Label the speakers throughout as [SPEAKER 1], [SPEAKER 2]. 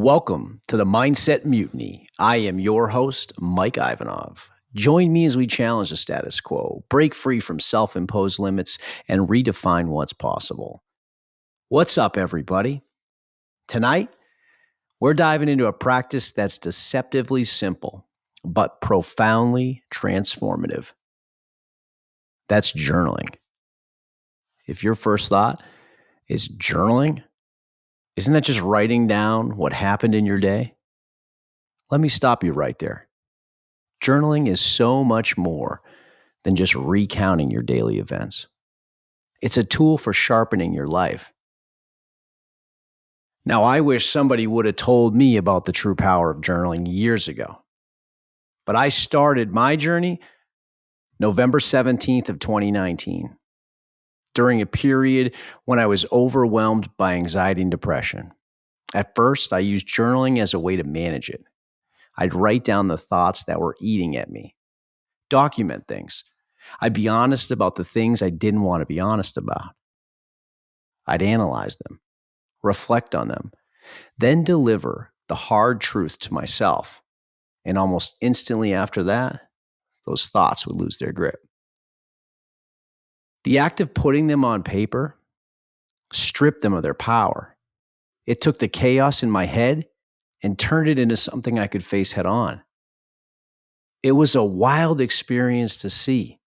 [SPEAKER 1] Welcome to the Mindset Mutiny. I am your host, Mike Ivanov. Join me as we challenge the status quo, break free from self-imposed limits, and redefine what's possible. What's up, everybody? Tonight, we're diving into a practice that's deceptively simple, but profoundly transformative. That's journaling. If your first thought is journaling, isn't that just writing down what happened in your day? Let me stop you right there. Journaling is so much more than just recounting your daily events. It's a tool for sharpening your life. Now, I wish somebody would have told me about the true power of journaling years ago. But I started my journey November 17th of 2019, during a period when I was overwhelmed by anxiety and depression. At first, I used journaling as a way to manage it. I'd write down the thoughts that were eating at me, document things. I'd be honest about the things I didn't want to be honest about. I'd analyze them, reflect on them, then deliver the hard truth to myself. And almost instantly after that, those thoughts would lose their grip. The act of putting them on paper stripped them of their power. It took the chaos in my head and turned it into something I could face head on. It was a wild experience to see.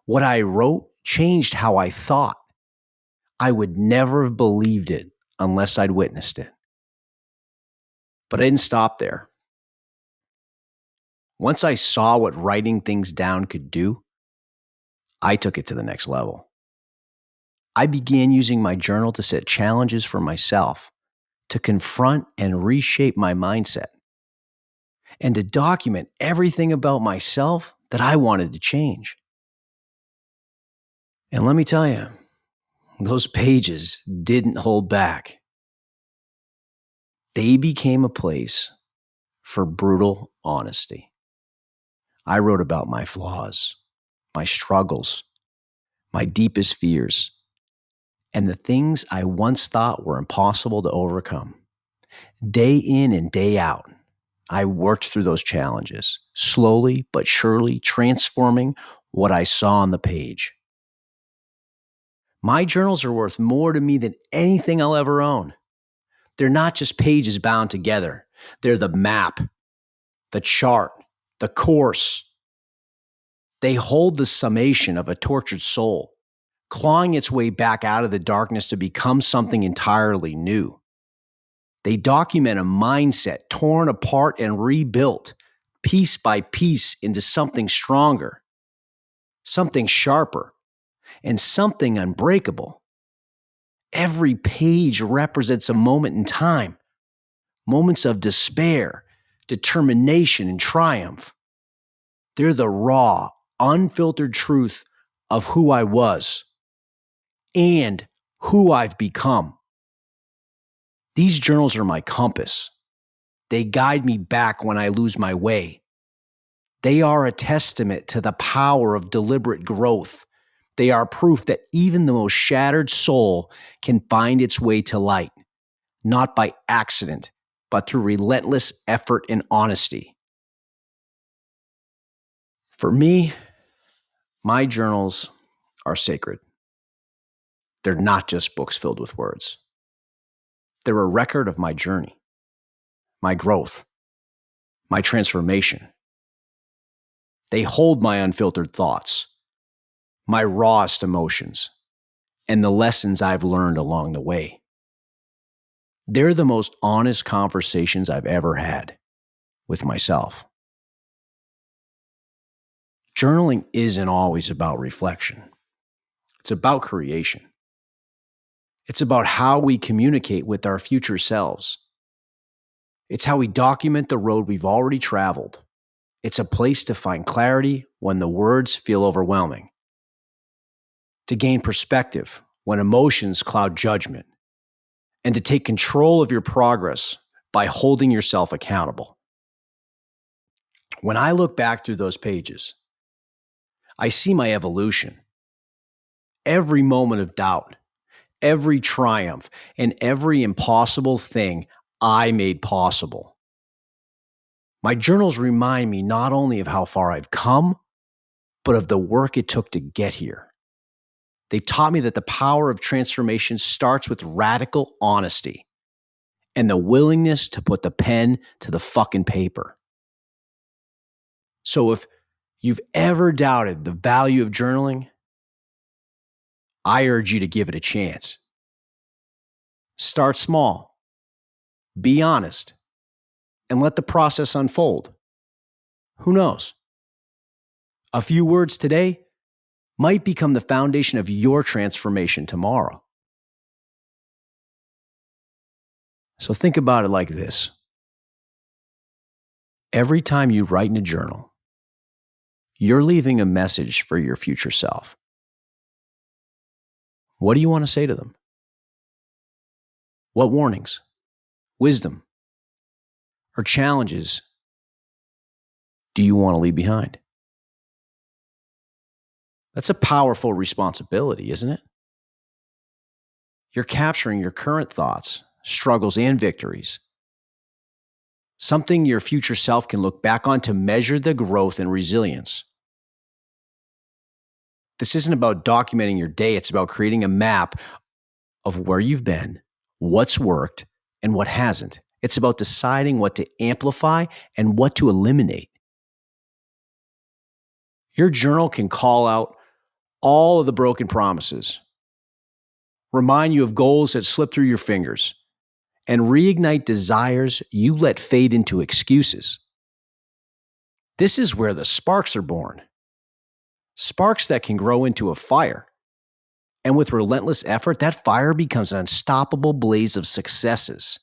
[SPEAKER 1] What I wrote changed how I thought. I would never have believed it unless I'd witnessed it. But I didn't stop there. Once I saw what writing things down could do, I took it to the next level. I began using my journal to set challenges for myself, to confront and reshape my mindset, and to document everything about myself that I wanted to change. And let me tell you, those pages didn't hold back. They became a place for brutal honesty. I wrote about my flaws, my struggles, my deepest fears, and the things I once thought were impossible to overcome. Day in and day out, I worked through those challenges, slowly but surely transforming what I saw on the page. My journals are worth more to me than anything I'll ever own. They're not just pages bound together. They're the map, the chart, the course. They hold the summation of a tortured soul, clawing its way back out of the darkness to become something entirely new. They document a mindset torn apart and rebuilt, piece by piece, into something stronger, something sharper, and something unbreakable. Every page represents a moment in time, moments of despair, determination, and triumph. They're the raw, unfiltered truth of who I was and who I've become. These journals are my compass. They guide me back when I lose my way. They are a testament to the power of deliberate growth. They are proof that even the most shattered soul can find its way to light, not by accident, but through relentless effort and honesty. For me, my journals are sacred. They're not just books filled with words. They're a record of my journey, my growth, my transformation. They hold my unfiltered thoughts, my rawest emotions, and the lessons I've learned along the way. They're the most honest conversations I've ever had with myself. Journaling isn't always about reflection. It's about creation. It's about how we communicate with our future selves. It's how we document the road we've already traveled. It's a place to find clarity when the words feel overwhelming, to gain perspective when emotions cloud judgment, and to take control of your progress by holding yourself accountable. When I look back through those pages, I see my evolution. Every moment of doubt, every triumph, and every impossible thing I made possible. My journals remind me not only of how far I've come, but of the work it took to get here. They taught me that the power of transformation starts with radical honesty and the willingness to put the pen to the fucking paper. So if you've ever doubted the value of journaling, I urge you to give it a chance. Start small, be honest, and let the process unfold. Who knows? A few words today might become the foundation of your transformation tomorrow. So think about it like this. Every time you write in a journal, you're leaving a message for your future self. What do you want to say to them? What warnings, wisdom, or challenges do you want to leave behind? That's a powerful responsibility, isn't it? You're capturing your current thoughts, struggles, and victories. Something your future self can look back on to measure the growth and resilience. This isn't about documenting your day. It's about creating a map of where you've been, what's worked, and what hasn't. It's about deciding what to amplify and what to eliminate. Your journal can call out all of the broken promises, remind you of goals that slip through your fingers, and reignite desires you let fade into excuses. This is where the sparks are born. Sparks that can grow into a fire. And with relentless effort, that fire becomes an unstoppable blaze of successes.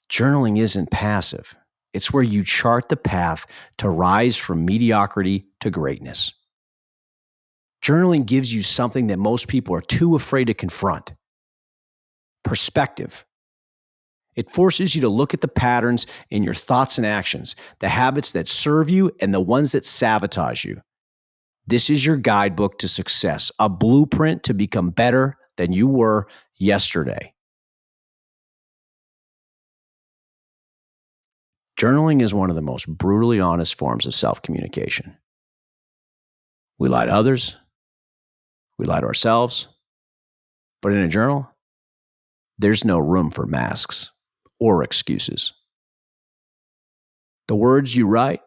[SPEAKER 1] Journaling isn't passive. It's where you chart the path to rise from mediocrity to greatness. Journaling gives you something that most people are too afraid to confront: perspective. It forces you to look at the patterns in your thoughts and actions, the habits that serve you and the ones that sabotage you. This is your guidebook to success, a blueprint to become better than you were yesterday. Journaling is one of the most brutally honest forms of self-communication. We lie to others, we lie to ourselves, but in a journal, there's no room for masks or excuses. The words you write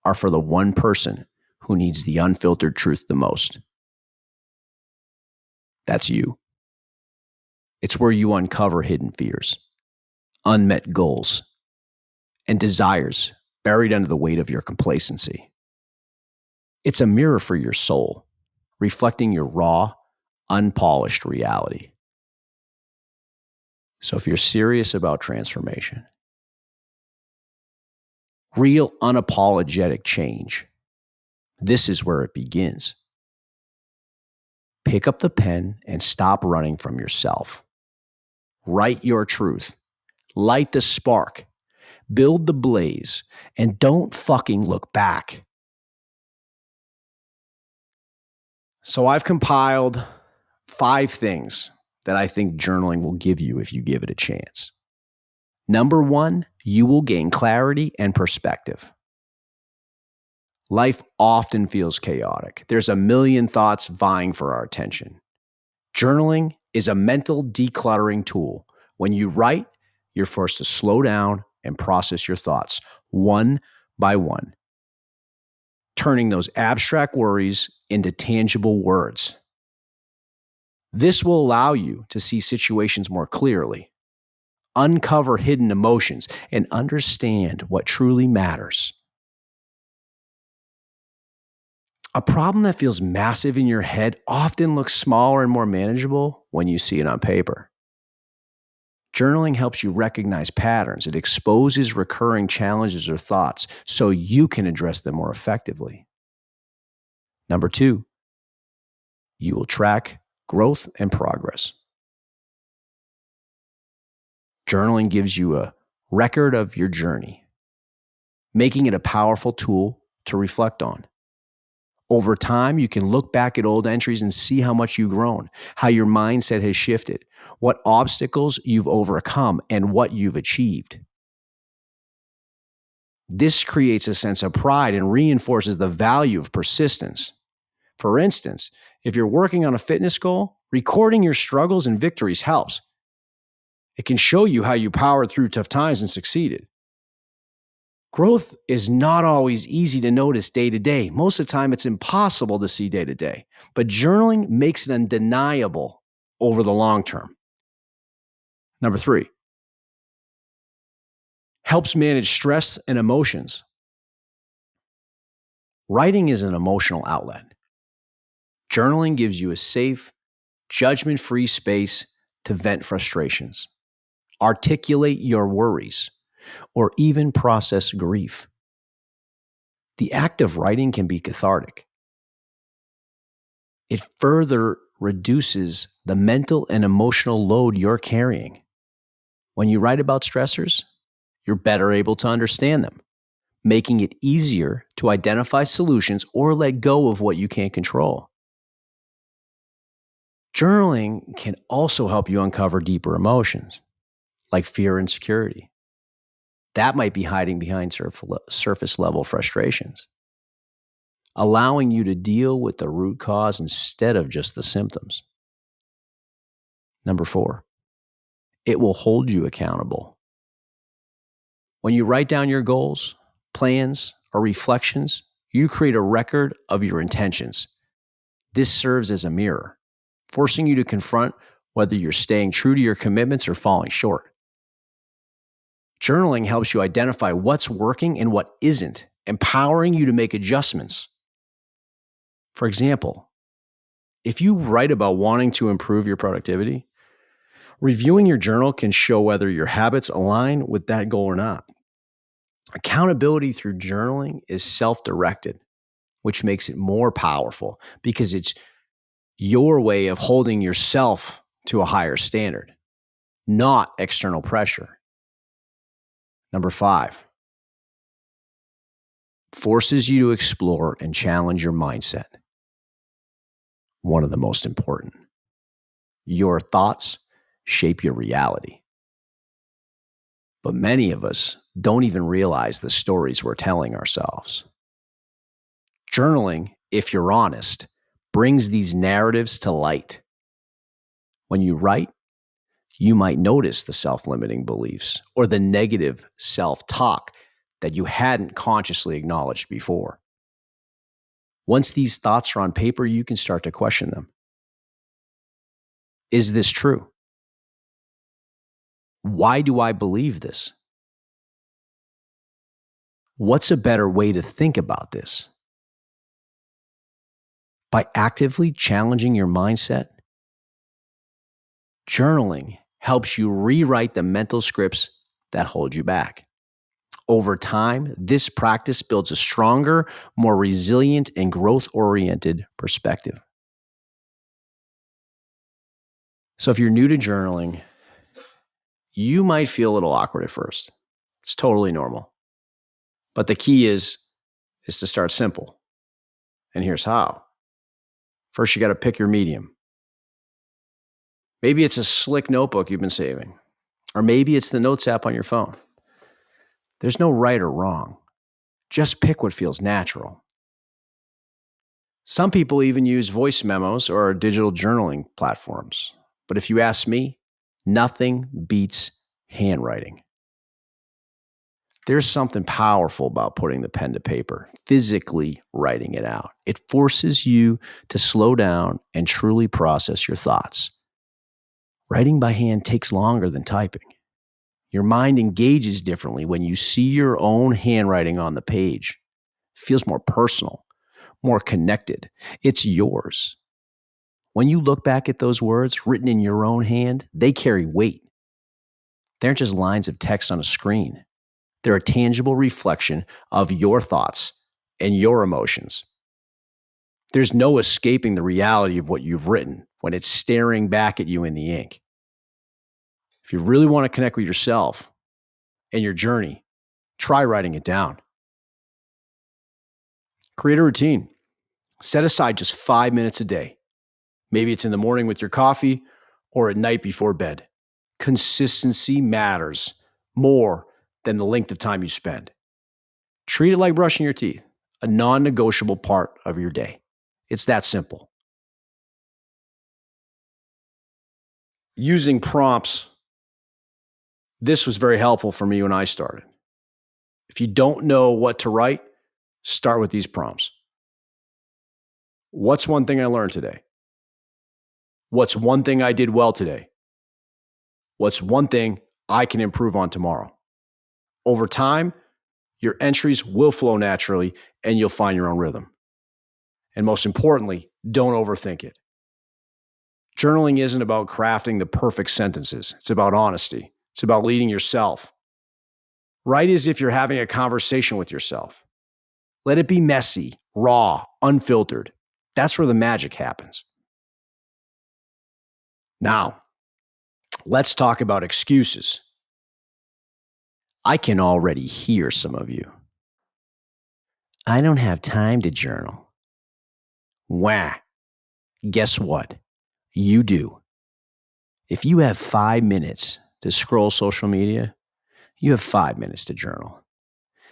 [SPEAKER 1] are for the one person who needs the unfiltered truth the most. That's you. It's where you uncover hidden fears, unmet goals, and desires buried under the weight of your complacency. It's a mirror for your soul, reflecting your raw, unpolished reality. So if you're serious about transformation, real unapologetic change, this is where it begins. Pick up the pen and stop running from yourself. Write your truth. Light the spark. Build the blaze. And don't fucking look back. So I've compiled 5 things that I think journaling will give you if you give it a chance. Number 1, you will gain clarity and perspective. Life often feels chaotic. There's a million thoughts vying for our attention. Journaling is a mental decluttering tool. When you write, you're forced to slow down and process your thoughts one by one, turning those abstract worries into tangible words. This will allow you to see situations more clearly, uncover hidden emotions, and understand what truly matters. A problem that feels massive in your head often looks smaller and more manageable when you see it on paper. Journaling helps you recognize patterns. It exposes recurring challenges or thoughts so you can address them more effectively. Number 2, you will track growth and progress. Journaling gives you a record of your journey, making it a powerful tool to reflect on. Over time, you can look back at old entries and see how much you've grown, how your mindset has shifted, what obstacles you've overcome, and what you've achieved. This creates a sense of pride and reinforces the value of persistence. For instance, if you're working on a fitness goal, recording your struggles and victories helps. It can show you how you powered through tough times and succeeded. Growth is not always easy to notice day to day. Most of the time, it's impossible to see day to day. But journaling makes it undeniable over the long term. Number 3, helps manage stress and emotions. Writing is an emotional outlet. Journaling gives you a safe, judgment-free space to vent frustrations, articulate your worries, or even process grief. The act of writing can be cathartic. It further reduces the mental and emotional load you're carrying. When you write about stressors, you're better able to understand them, making it easier to identify solutions or let go of what you can't control. Journaling can also help you uncover deeper emotions, like fear and insecurity. That might be hiding behind surface level frustrations, allowing you to deal with the root cause instead of just the symptoms. Number 4, it will hold you accountable. When you write down your goals, plans, or reflections, you create a record of your intentions. This serves as a mirror, forcing you to confront whether you're staying true to your commitments or falling short. Journaling helps you identify what's working and what isn't, empowering you to make adjustments. For example, if you write about wanting to improve your productivity, reviewing your journal can show whether your habits align with that goal or not. Accountability through journaling is self-directed, which makes it more powerful because it's your way of holding yourself to a higher standard, not external pressure. Number 5, forces you to explore and challenge your mindset. One of the most important. Your thoughts shape your reality. But many of us don't even realize the stories we're telling ourselves. Journaling, if you're honest, brings these narratives to light. When you write, you might notice the self-limiting beliefs or the negative self-talk that you hadn't consciously acknowledged before. Once these thoughts are on paper, you can start to question them. Is this true? Why do I believe this? What's a better way to think about this? By actively challenging your mindset, journaling helps you rewrite the mental scripts that hold you back. Over time, this practice builds a stronger, more resilient, and growth-oriented perspective. So if you're new to journaling, you might feel a little awkward at first. It's totally normal. But the key is to start simple. And here's how. First, you got to pick your medium. Maybe it's a slick notebook you've been saving, or maybe it's the Notes app on your phone. There's no right or wrong. Just pick what feels natural. Some people even use voice memos or digital journaling platforms. But if you ask me, nothing beats handwriting. There's something powerful about putting the pen to paper, physically writing it out. It forces you to slow down and truly process your thoughts. Writing by hand takes longer than typing. Your mind engages differently when you see your own handwriting on the page. It feels more personal, more connected. It's yours. When you look back at those words written in your own hand, they carry weight. They aren't just lines of text on a screen. They're a tangible reflection of your thoughts and your emotions. There's no escaping the reality of what you've written when it's staring back at you in the ink. If you really want to connect with yourself and your journey, try writing it down. Create a routine. Set aside just 5 minutes a day. Maybe it's in the morning with your coffee or at night before bed. Consistency matters more than the length of time you spend. Treat it like brushing your teeth, a non-negotiable part of your day. It's that simple. Using prompts, this was very helpful for me when I started. If you don't know what to write, start with these prompts. What's one thing I learned today? What's one thing I did well today? What's one thing I can improve on tomorrow? Over time, your entries will flow naturally and you'll find your own rhythm. And most importantly, don't overthink it. Journaling isn't about crafting the perfect sentences. It's about honesty. It's about leading yourself. Write as if you're having a conversation with yourself. Let it be messy, raw, unfiltered. That's where the magic happens. Now, let's talk about excuses. I can already hear some of you. I don't have time to journal. Wah. Guess what? You do. If you have 5 minutes to scroll social media, you have 5 minutes to journal.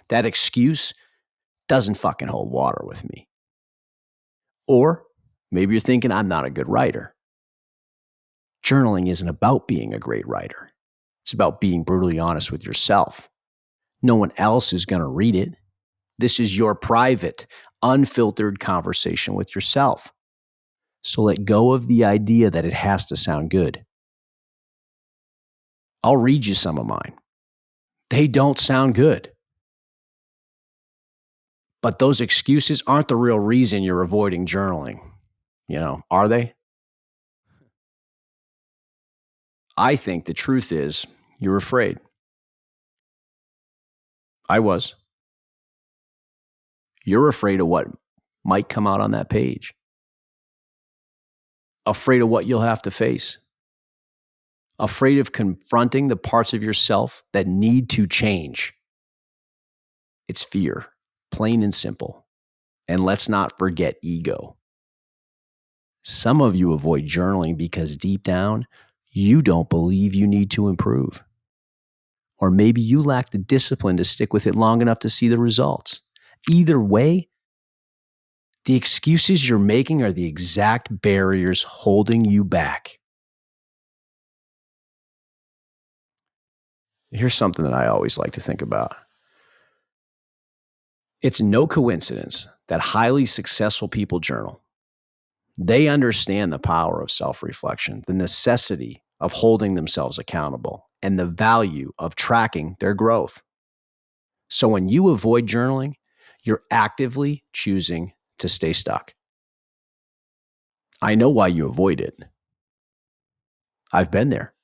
[SPEAKER 1] That excuse doesn't fucking hold water with me. Or maybe you're thinking I'm not a good writer. Journaling isn't about being a great writer. It's about being brutally honest with yourself. No one else is going to read it. This is your private, unfiltered conversation with yourself. So let go of the idea that it has to sound good. I'll read you some of mine. They don't sound good. But those excuses aren't the real reason you're avoiding journaling. Are they? I think the truth is you're afraid. I was. You're afraid of what might come out on that page. Afraid of what you'll have to face. Afraid of confronting the parts of yourself that need to change. It's fear, plain and simple. And let's not forget ego. Some of you avoid journaling because deep down, you don't believe you need to improve. Or maybe you lack the discipline to stick with it long enough to see the results. Either way, the excuses you're making are the exact barriers holding you back. Here's something that I always like to think about. It's no coincidence that highly successful people journal. They understand the power of self-reflection, the necessity of holding themselves accountable, and the value of tracking their growth. So when you avoid journaling, you're actively choosing to stay stuck. I know why you avoid it. I've been there.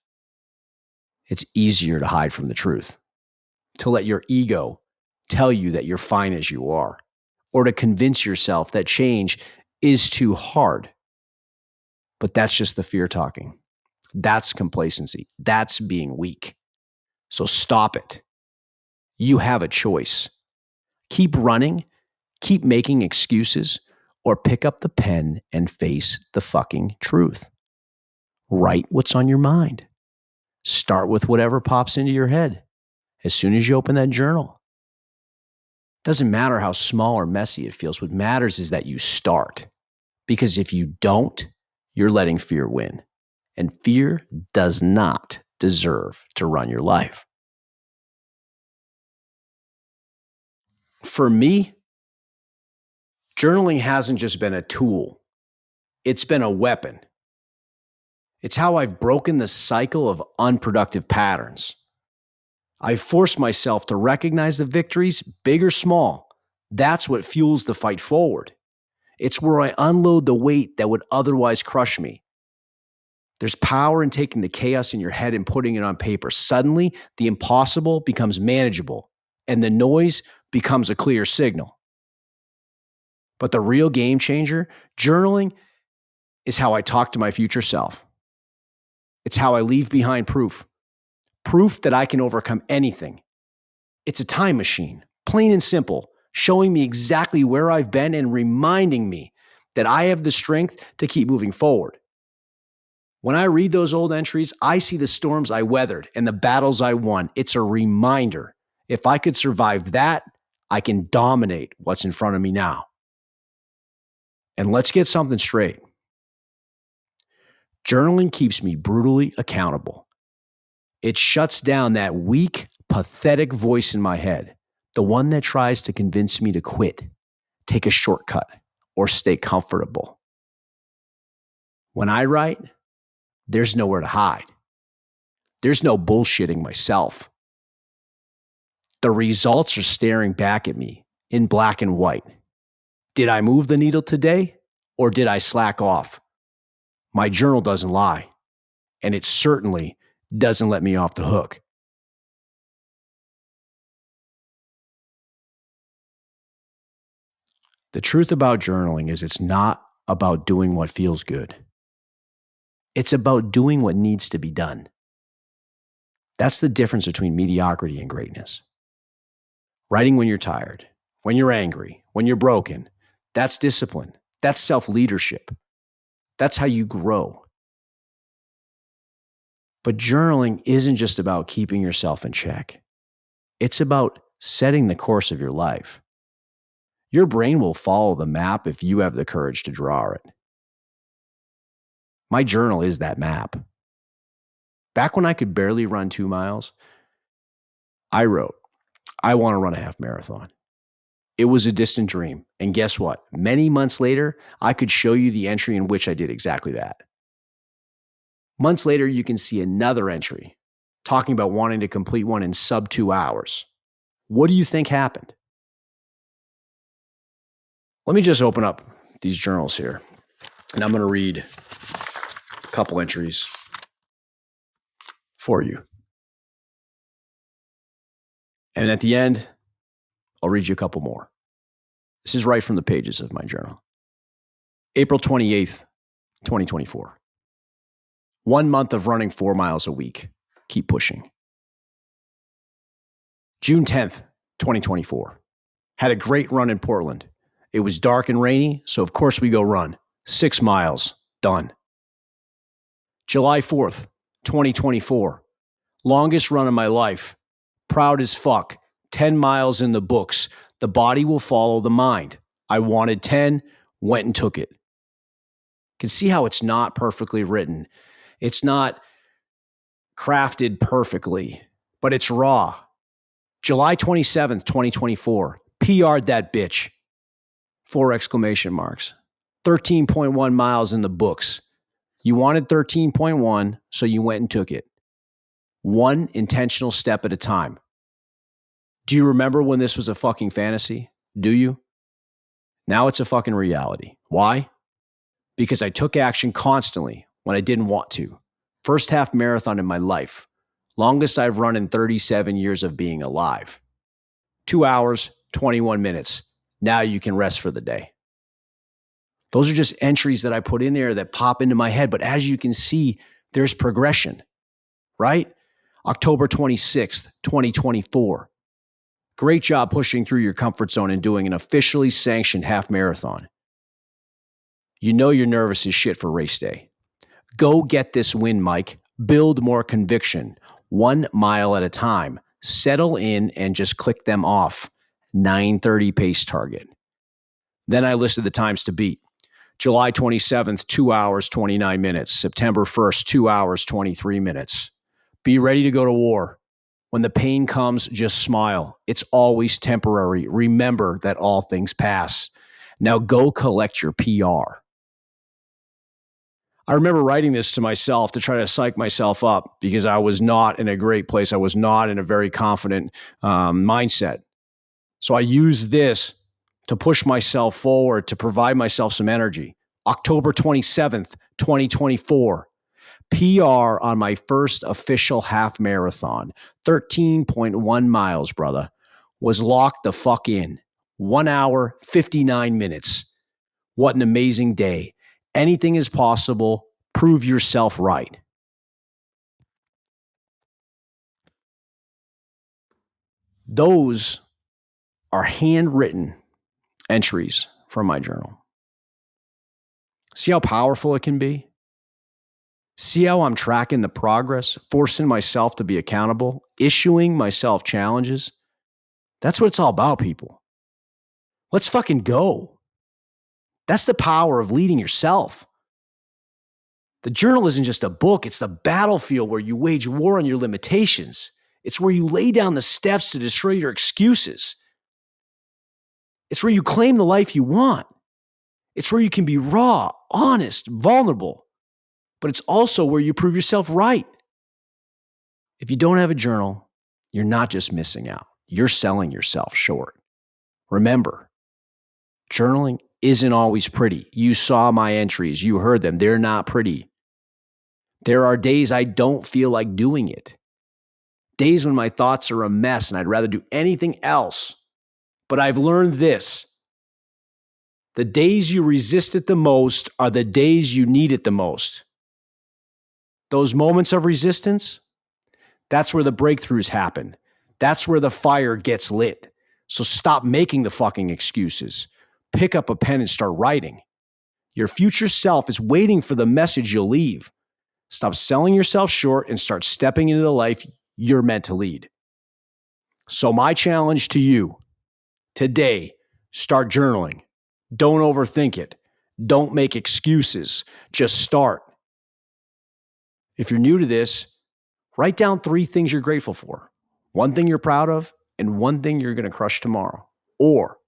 [SPEAKER 1] It's easier to hide from the truth, to let your ego tell you that you're fine as you are, or to convince yourself that change is too hard. But that's just the fear talking. That's complacency. That's being weak. So stop it. You have a choice. Keep running, keep making excuses, or pick up the pen and face the fucking truth. Write what's on your mind. Start with whatever pops into your head as soon as you open that journal. Doesn't matter how small or messy it feels. What matters is that you start. Because if you don't, you're letting fear win. And fear does not deserve to run your life. For me, journaling hasn't just been a tool. It's been a weapon. It's how I've broken the cycle of unproductive patterns. I force myself to recognize the victories, big or small. That's what fuels the fight forward. It's where I unload the weight that would otherwise crush me. There's power in taking the chaos in your head and putting it on paper. Suddenly, the impossible becomes manageable, and the noise becomes a clear signal. But the real game changer, journaling, is how I talk to my future self. It's how I leave behind proof that I can overcome anything. It's a time machine, plain and simple, showing me exactly where I've been and reminding me that I have the strength to keep moving forward. When I read those old entries, I see the storms I weathered and the battles I won. It's a reminder. If I could survive that, I can dominate what's in front of me now. And let's get something straight. Journaling keeps me brutally accountable. It shuts down that weak, pathetic voice in my head, the one that tries to convince me to quit, take a shortcut, or stay comfortable. When I write, there's nowhere to hide. There's no bullshitting myself. The results are staring back at me in black and white. Did I move the needle today, or did I slack off? My journal doesn't lie, and it certainly doesn't let me off the hook. The truth about journaling is it's not about doing what feels good. It's about doing what needs to be done. That's the difference between mediocrity and greatness. Writing when you're tired, when you're angry, when you're broken, that's discipline. That's self-leadership. That's how you grow. But journaling isn't just about keeping yourself in check. It's about setting the course of your life. Your brain will follow the map if you have the courage to draw it. My journal is that map. Back when I could barely run 2 miles, I wrote, I want to run a half marathon. It was a distant dream. And guess what? Many months later, I could show you the entry in which I did exactly that. Months later, you can see another entry talking about wanting to complete one in sub 2 hours. What do you think happened? Let me just open up these journals here, and I'm going to read a couple entries for you. And at the end, I'll read you a couple more. This is right from the pages of my journal. April 28th, 2024. 1 month of running 4 miles a week. Keep pushing. June 10th, 2024. Had a great run in Portland. It was dark and rainy, so of course we go run. 6 miles. Done. July 4th, 2024. Longest run of my life. Proud as fuck. 10 miles in the books. The body will follow the mind. I wanted 10, went and took it. Can see how it's not perfectly written. It's not crafted perfectly, but it's raw. July 27th, 2024. PR'd that bitch. 4 exclamation marks. 13.1 miles in the books. You wanted 13.1, so you went and took it. One intentional step at a time. Do you remember when this was a fucking fantasy? Do you? Now it's a fucking reality. Why? Because I took action constantly when I didn't want to. First half marathon in my life. Longest I've run in 37 years of being alive. 2 hours, 21 minutes. Now you can rest for the day. Those are just entries that I put in there that pop into my head. But as you can see, there's progression, right? October 26th, 2024. Great job pushing through your comfort zone and doing an officially sanctioned half marathon. You know you're nervous as shit for race day. Go get this win, Mike. Build more conviction. 1 mile at a time. Settle in and just click them off. 9:30 pace target. Then I listed the times to beat. July 27th, 2 hours, 29 minutes. September 1st, 2 hours, 23 minutes. Be ready to go to war. When the pain comes, just smile. It's always temporary. Remember that all things pass. Now go collect your PR. I remember writing this to myself to try to psych myself up because I was not in a great place. I was not in a very confident mindset. So I used this to push myself forward, to provide myself some energy. October 27th, 2024. PR on my first official half marathon. 13.1 miles, brother. Was locked the fuck in. 1 hour, 59 minutes. What an amazing day. Anything is possible. Prove yourself right. Those are handwritten entries from my journal. See how powerful it can be? See how I'm tracking the progress, forcing myself to be accountable, issuing myself challenges? That's what it's all about, people. Let's fucking go. That's the power of leading yourself. The journal isn't just a book, it's the battlefield where you wage war on your limitations. It's where you lay down the steps to destroy your excuses. It's where you claim the life you want. It's where you can be raw, honest, vulnerable. But it's also where you prove yourself right. If you don't have a journal, you're not just missing out. You're selling yourself short. Remember, journaling isn't always pretty. You saw my entries. You heard them. They're not pretty. There are days I don't feel like doing it. Days when my thoughts are a mess and I'd rather do anything else. But I've learned this. The days you resist it the most are the days you need it the most. Those moments of resistance, that's where the breakthroughs happen. That's where the fire gets lit. So stop making the fucking excuses. Pick up a pen and start writing. Your future self is waiting for the message you'll leave. Stop selling yourself short and start stepping into the life you're meant to lead. So my challenge to you today, start journaling. Don't overthink it. Don't make excuses. Just start. If you're new to this, write down 3 things you're grateful for, 1 thing you're proud of, and 1 thing you're going to crush tomorrow. Or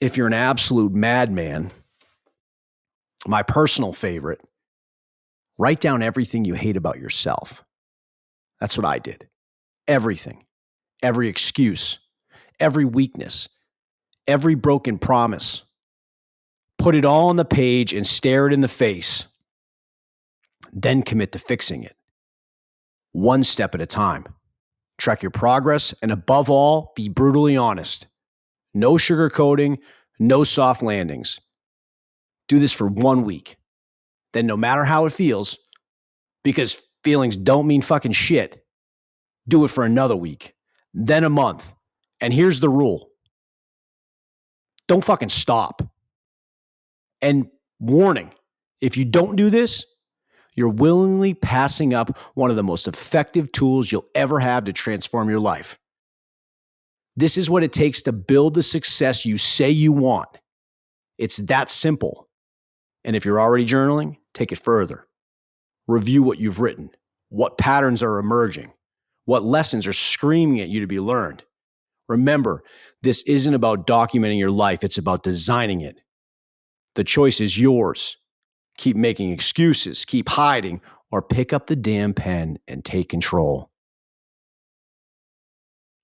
[SPEAKER 1] if you're an absolute madman, my personal favorite, write down everything you hate about yourself. That's what I did. Everything, every excuse, every weakness, every broken promise. Put it all on the page and stare it in the face. Then commit to fixing it. 1 step at a time. Track your progress and above all, be brutally honest. No sugarcoating, no soft landings. Do this for 1 week. Then no matter how it feels, because feelings don't mean fucking shit, do it for another week, then a month. And here's the rule. Don't fucking stop. And warning, if you don't do this, you're willingly passing up one of the most effective tools you'll ever have to transform your life. This is what it takes to build the success you say you want. It's that simple. And if you're already journaling, take it further. Review what you've written, what patterns are emerging, what lessons are screaming at you to be learned. Remember, this isn't about documenting your life, it's about designing it. The choice is yours. Keep making excuses, keep hiding, or pick up the damn pen and take control.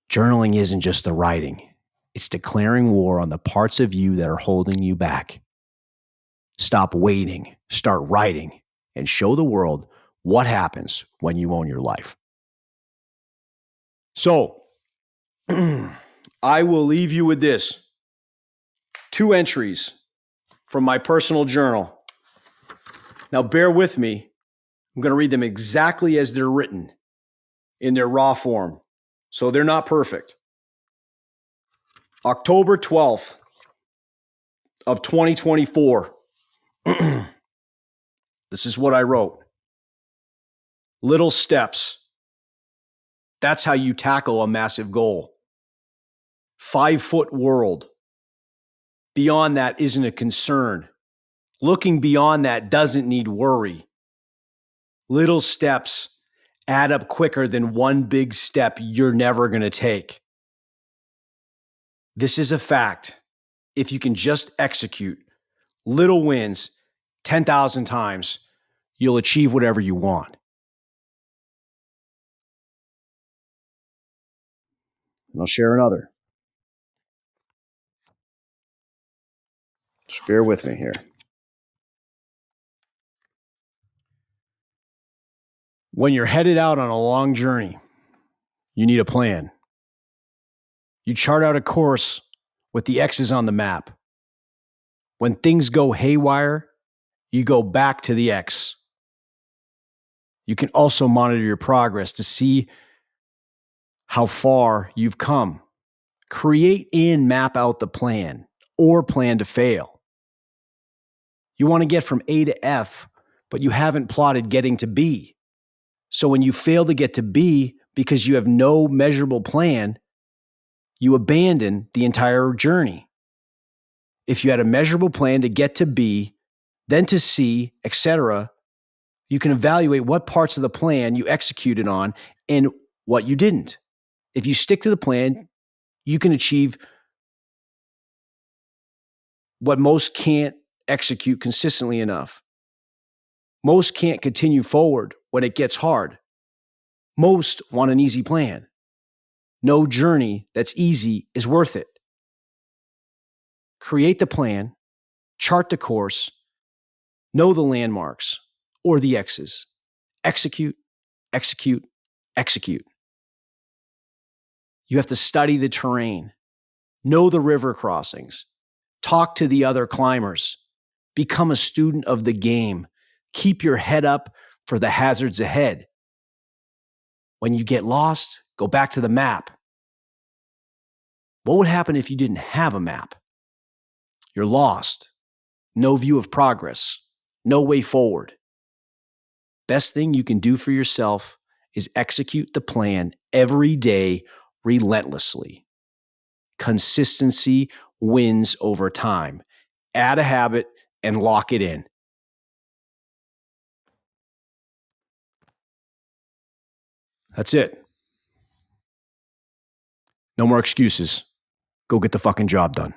[SPEAKER 1] Journaling isn't just the writing. It's declaring war on the parts of you that are holding you back. Stop waiting, start writing, and show the world what happens when you own your life. So, I will leave you with this. 2 entries from my personal journal. Now, bear with me. I'm going to read them exactly as they're written in their raw form. So they're not perfect. October 12th of 2024. This is what I wrote. Little steps. That's how you tackle a massive goal. 5-foot world. Beyond that isn't a concern. Looking beyond that doesn't need worry. Little steps add up quicker than 1 big step you're never going to take. This is a fact. If you can just execute little wins 10,000 times, you'll achieve whatever you want. And I'll share another. Just bear with me here. When you're headed out on a long journey, you need a plan. You chart out a course with the X's on the map. When things go haywire, you go back to the X. You can also monitor your progress to see how far you've come. Create and map out the plan or plan to fail. You want to get from A to F, but you haven't plotted getting to B. So when you fail to get to B because you have no measurable plan, you abandon the entire journey. If you had a measurable plan to get to B, then to C, etc., you can evaluate what parts of the plan you executed on and what you didn't. If you stick to the plan, you can achieve what most can't execute consistently enough. Most can't continue forward when it gets hard. Most want an easy plan. No journey that's easy is worth it. Create the plan, chart the course, know the landmarks or the X's. Execute, execute, execute. You have to study the terrain, know the river crossings, talk to the other climbers, become a student of the game, keep your head up for the hazards ahead. When you get lost, go back to the map. What would happen if you didn't have a map? You're lost, no view of progress, no way forward. Best thing you can do for yourself is execute the plan every day relentlessly. Consistency wins over time. Add a habit and lock it in. That's it. No more excuses. Go get the fucking job done.